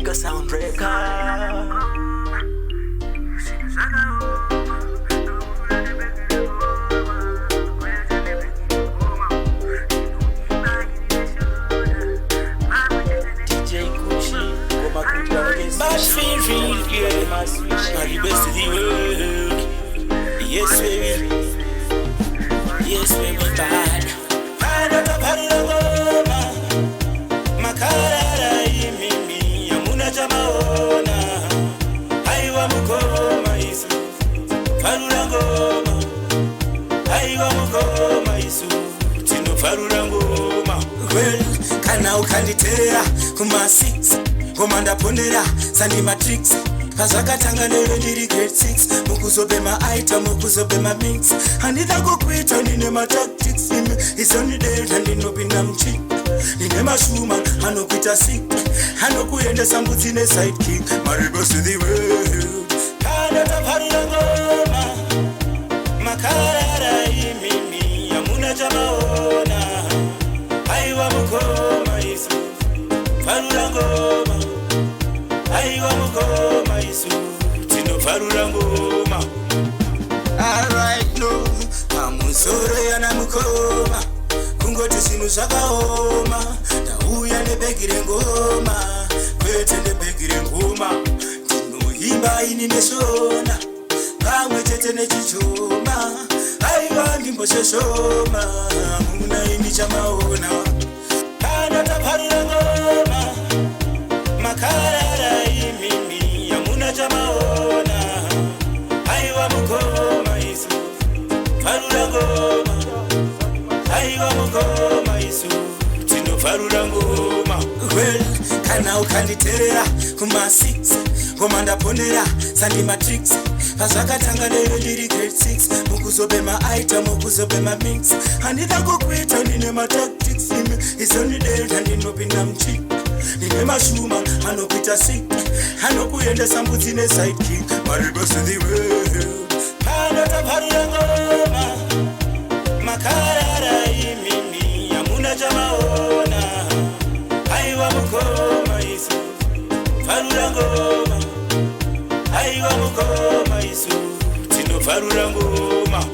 Gigasound Rekordz. Bash feel real, yeah. Are the best of the world. Yes, baby. Yes, baby, bad. Ngoma makarara imimi amuna jamaona aiwa mukoma isu farura ngoma aiwa mukoma isu tino farura ngoma. Well, kana ukanditera kuma 6 ngoma ndaponera sandi matrix pazvakatanga lero ndiri grade 6 mukuzobe maitem mukuzobe mamix handida kukuita ndine matactics imi isonideta ndinopinda mchi ndine mashuma anokuita sick anokuendesa mbudzi nesidekick maribos to the world. Kana taparira ngoma makarara imimi amuna jamaona aiwa mukoma isu farura ngoma aiwa mukoma isu tinofarura ngoma. Alright no pamusoro yana mukoma kungoti zvinhu zvakaoma ndauya nebhegi rengoma kwete nebhegi rengoma ndinoimba ini neshona pamwe chete nechichoma aiwa ndimbosheshoma muna ini chamaona. Kana taparira ngoma makarara imimi amuna jamaona aiwa mukoma isu farura ngoma aiwa mukoma isu tinofarura ngoma. Well, kana ukanditerera kuma 6 ngoma ndaponera sandi matrix pazvakatanga lero ndiri grade 6 mukuzobe maitem mukuzobe mamix handida kukuita ndine matactics imi isonideta ndinopinda mchi ndine mashuma anokuita sick anokuendesa mbudzi nesidekick maribos to the world. Kana taparira ngoma makarara imimi amuna jamaona aiwa mukoma isu farura ngoma aiwa mukoma isu tinofarura ngoma.